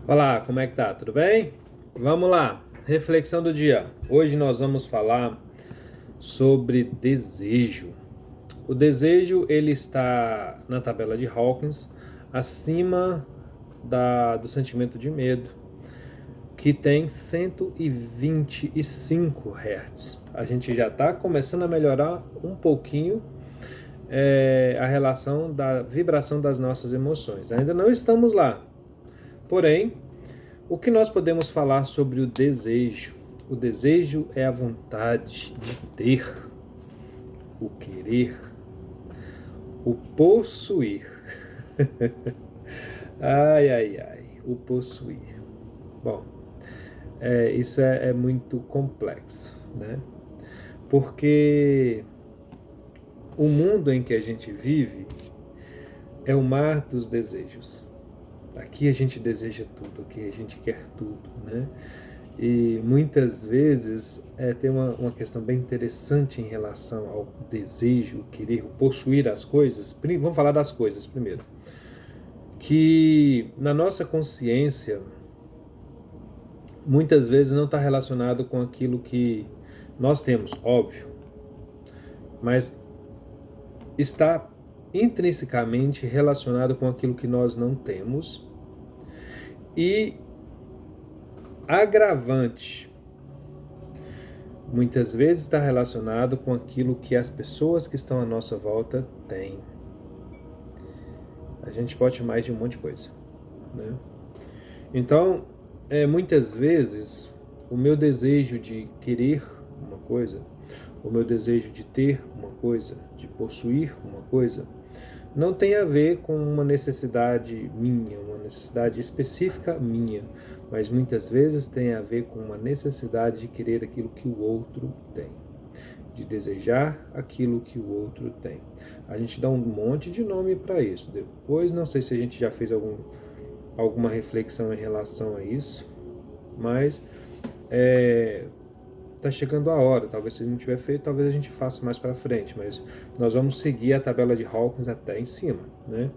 Olá, como é que tá? Tudo bem? Vamos lá, reflexão do dia. Hoje nós vamos falar sobre desejo. O desejo ele está na tabela de Hawkins acima do sentimento de medo, que tem 125 Hz. A gente já está começando a melhorar um pouquinho a relação da vibração das nossas emoções. Ainda não estamos lá, porém, o que nós podemos falar sobre o desejo? O desejo é a vontade de ter, o querer, o possuir. Ai, ai, ai, o possuir. Bom, isso é muito complexo, né? Porque o mundo em que a gente vive é o mar dos desejos. Aqui a gente deseja tudo, aqui a gente quer tudo, né? E muitas vezes tem uma questão bem interessante em relação ao desejo, o querer, o possuir as coisas. Vamos falar das coisas primeiro. Que na nossa consciência, muitas vezes não está relacionado com aquilo que nós temos, óbvio, mas está intrinsecamente relacionado com aquilo que nós não temos. E agravante, muitas vezes está relacionado com aquilo que as pessoas que estão à nossa volta têm. A gente pode chamar de um monte de coisa, né? Então, muitas vezes, o meu desejo de querer uma coisa, o meu desejo de ter uma coisa, de possuir uma coisa, não tem a ver com uma necessidade minha, uma necessidade específica minha, mas muitas vezes tem a ver com uma necessidade de querer aquilo que o outro tem, de desejar aquilo que o outro tem. A gente dá um monte de nome para isso. Depois, não sei se a gente já fez alguma reflexão em relação a isso, mas está chegando a hora. Talvez se não tiver feito, talvez a gente faça mais para frente, mas nós vamos seguir a tabela de Hawkins até em cima, né?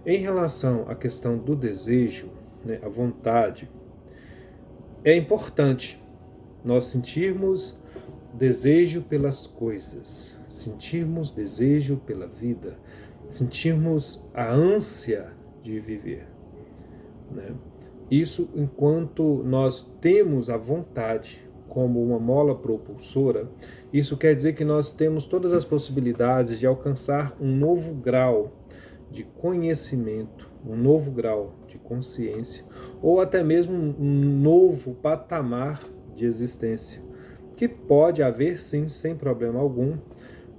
Em relação à questão do desejo, né, a vontade, é importante nós sentirmos desejo pelas coisas, sentirmos desejo pela vida, sentirmos a ânsia de viver, né? Isso enquanto nós temos a vontade como uma mola propulsora, isso quer dizer que nós temos todas as possibilidades de alcançar um novo grau de conhecimento, um novo grau de consciência, ou até mesmo um novo patamar de existência, que pode haver sim, sem problema algum,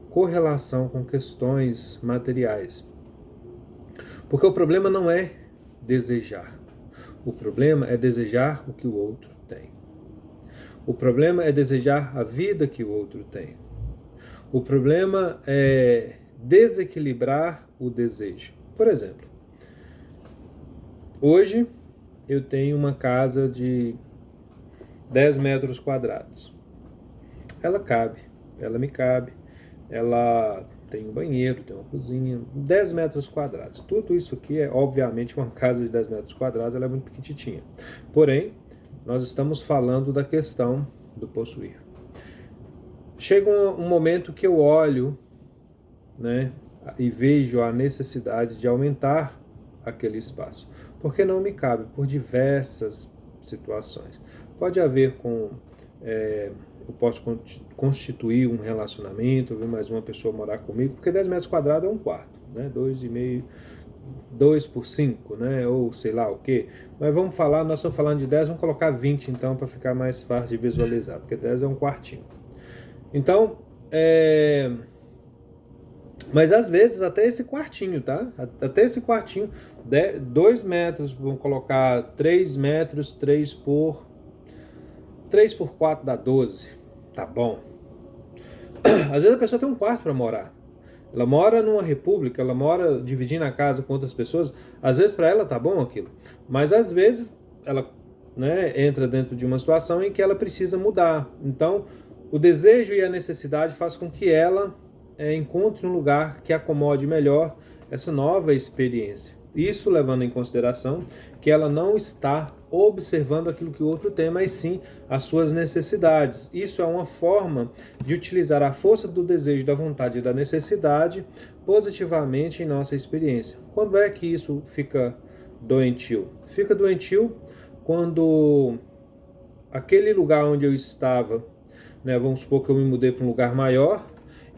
correlação com questões materiais. Porque o problema não é desejar, o problema é desejar o que o outro tem. O problema é desejar a vida que o outro tem. O problema é desequilibrar o desejo. Por exemplo, hoje eu tenho uma casa de 10 metros quadrados. Ela cabe, ela me cabe, ela tem um banheiro, tem uma cozinha, 10 metros quadrados. Tudo isso aqui é, obviamente, uma casa de 10 metros quadrados, ela é muito pequititinha. Porém, nós estamos falando da questão do possuir. Chega um momento que eu olho, né, e vejo a necessidade de aumentar aquele espaço, porque não me cabe por diversas situações. Pode haver eu posso constituir um relacionamento, ver mais uma pessoa morar comigo, porque 10 metros quadrados é um quarto, né, 2,5, 2 por 5, né? Ou sei lá o que. Mas vamos falar, nós estamos falando de 10, vamos colocar 20 então, para ficar mais fácil de visualizar, porque 10 é um quartinho. Então, mas às vezes até esse quartinho, tá? Até esse quartinho, 2 metros, vamos colocar 3 metros, 3 por 4 dá 12. Tá bom. Às vezes a pessoa tem um quarto para morar. Ela mora numa república, ela mora dividindo a casa com outras pessoas. Às vezes para ela tá bom aquilo, mas às vezes ela, né, entra dentro de uma situação em que ela precisa mudar. Então, o desejo e a necessidade faz com que ela encontre um lugar que acomode melhor essa nova experiência. Isso levando em consideração que ela não está observando aquilo que o outro tem, mas sim as suas necessidades. Isso é uma forma de utilizar a força do desejo, da vontade e da necessidade positivamente em nossa experiência. Quando é que isso fica doentio? Fica doentio quando aquele lugar onde eu estava, né, vamos supor que eu me mudei para um lugar maior,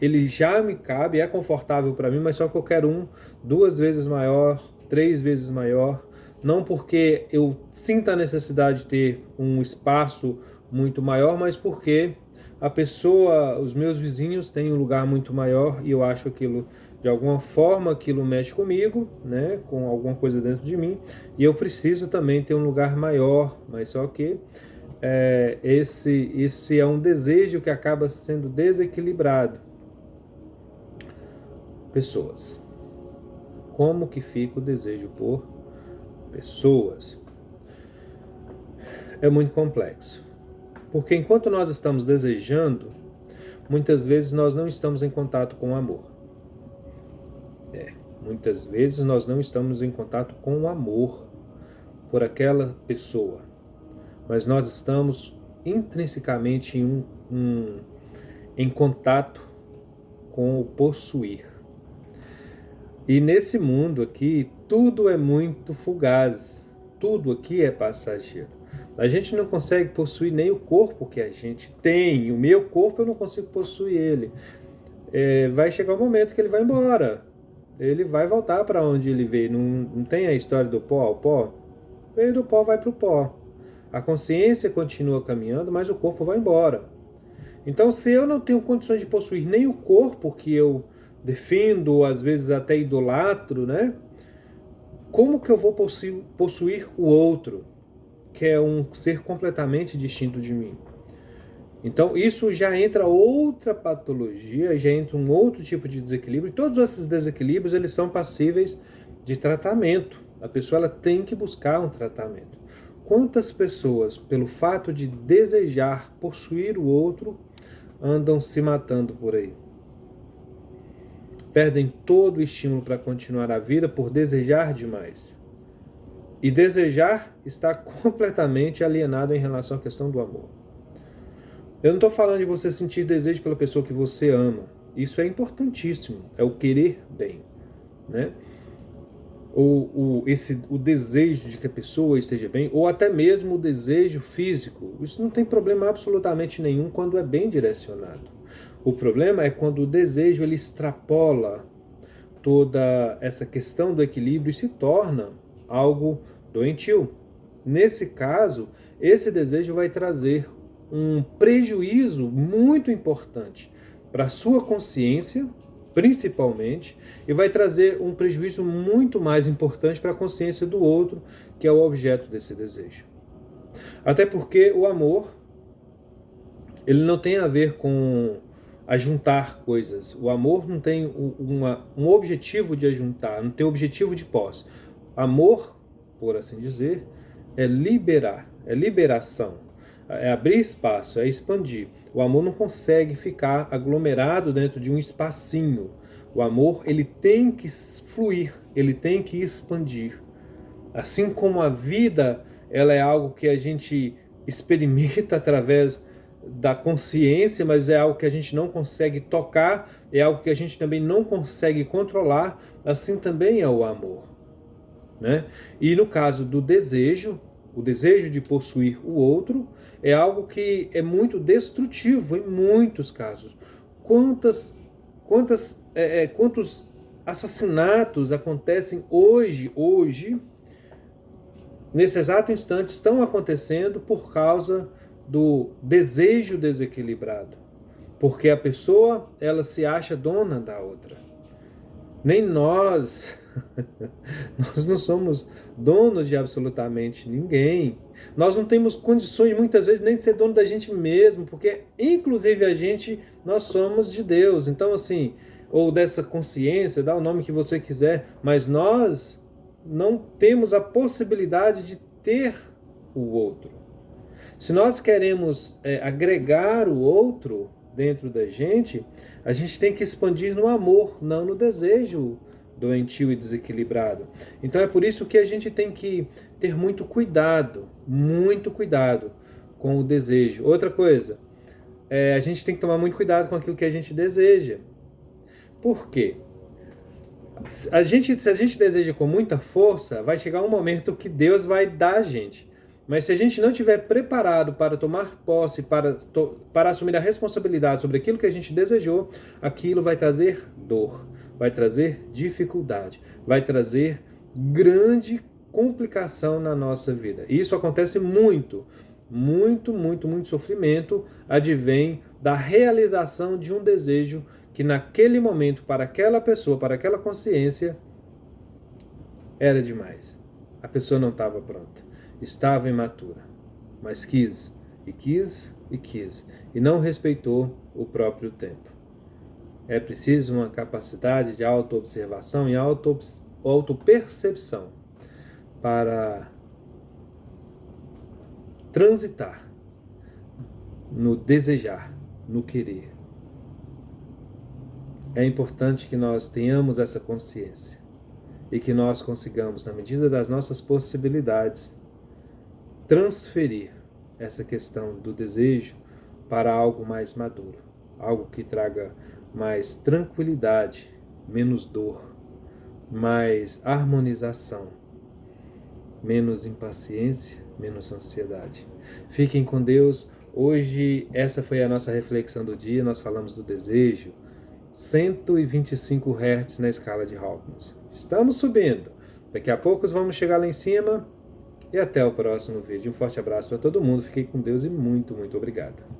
ele já me cabe, é confortável para mim, mas só que eu quero um 2 vezes maior, 3 vezes maior, não porque eu sinta a necessidade de ter um espaço muito maior, mas porque a pessoa, os meus vizinhos têm um lugar muito maior e eu acho aquilo, de alguma forma, aquilo mexe comigo, né, com alguma coisa dentro de mim, e eu preciso também ter um lugar maior, mas só que esse é um desejo que acaba sendo desequilibrado. Pessoas. Como que fica o desejo por pessoas? É muito complexo. Porque enquanto nós estamos desejando, muitas vezes nós não estamos em contato com o amor. Muitas vezes nós não estamos em contato com o amor por aquela pessoa. Mas nós estamos intrinsecamente em contato com o possuir. E nesse mundo aqui, tudo é muito fugaz. Tudo aqui é passageiro. A gente não consegue possuir nem o corpo que a gente tem. O meu corpo eu não consigo possuir ele. Vai chegar um momento que ele vai embora. Ele vai voltar para onde ele veio. Não tem a história do pó? O pó veio do pó, vai para o pó. A consciência continua caminhando, mas o corpo vai embora. Então, se eu não tenho condições de possuir nem o corpo que eu defendo, às vezes até idolatro, né? Como que eu vou possuir o outro, que é um ser completamente distinto de mim? Então, isso já entra outra patologia, já entra um outro tipo de desequilíbrio. E todos esses desequilíbrios, eles são passíveis de tratamento. A pessoa ela tem que buscar um tratamento. Quantas pessoas, pelo fato de desejar possuir o outro, andam se matando por aí? Perdem todo o estímulo para continuar a vida por desejar demais. E desejar está completamente alienado em relação à questão do amor. Eu não estou falando de você sentir desejo pela pessoa que você ama. Isso é importantíssimo, é o querer bem, né? O desejo de que a pessoa esteja bem, ou até mesmo o desejo físico. Isso não tem problema absolutamente nenhum quando é bem direcionado. O problema é quando o desejo ele extrapola toda essa questão do equilíbrio e se torna algo doentio. Nesse caso, esse desejo vai trazer um prejuízo muito importante para a sua consciência, principalmente, e vai trazer um prejuízo muito mais importante para a consciência do outro, que é o objeto desse desejo. Até porque o amor, ele não tem a ver com ajuntar coisas. O amor não tem um objetivo de ajuntar, não tem objetivo de posse. Amor, por assim dizer, é liberar, é liberação, é abrir espaço, é expandir. O amor não consegue ficar aglomerado dentro de um espacinho. O amor, ele tem que fluir, ele tem que expandir. Assim como a vida, ela é algo que a gente experimenta através da consciência, mas é algo que a gente não consegue tocar, é algo que a gente também não consegue controlar, assim também é o amor, né? E no caso do desejo, o desejo de possuir o outro, é algo que é muito destrutivo em muitos casos. Quantos assassinatos acontecem hoje, nesse exato instante, estão acontecendo por causa do desejo desequilibrado, porque a pessoa ela se acha dona da outra. Nem nós não somos donos de absolutamente ninguém. Nós não temos condições muitas vezes nem de ser dono da gente mesmo, porque inclusive nós somos de Deus. Então assim, ou dessa consciência, dá o nome que você quiser, mas nós não temos a possibilidade de ter o outro. Se nós queremos agregar o outro dentro da gente, a gente tem que expandir no amor, não no desejo doentio e desequilibrado. Então é por isso que a gente tem que ter muito cuidado com o desejo. Outra coisa, a gente tem que tomar muito cuidado com aquilo que a gente deseja. Por quê? Se a gente deseja com muita força, vai chegar um momento que Deus vai dar a gente. Mas se a gente não estiver preparado para tomar posse, para assumir a responsabilidade sobre aquilo que a gente desejou, aquilo vai trazer dor, vai trazer dificuldade, vai trazer grande complicação na nossa vida. E isso acontece muito sofrimento advém da realização de um desejo que naquele momento, para aquela pessoa, para aquela consciência, era demais. A pessoa não estava pronta, estava imatura, mas quis, e não respeitou o próprio tempo. É preciso uma capacidade de autoobservação e autopercepção para transitar no desejar, no querer. É importante que nós tenhamos essa consciência e que nós consigamos, na medida das nossas possibilidades, transferir essa questão do desejo para algo mais maduro, algo que traga mais tranquilidade, menos dor, mais harmonização, menos impaciência, menos ansiedade. Fiquem com Deus. Hoje essa foi a nossa reflexão do dia. Nós falamos do desejo, 125 Hz na escala de Hawkins. Estamos subindo. Daqui a pouco vamos chegar lá em cima. E até o próximo vídeo. Um forte abraço para todo mundo. Fiquem com Deus e muito obrigado.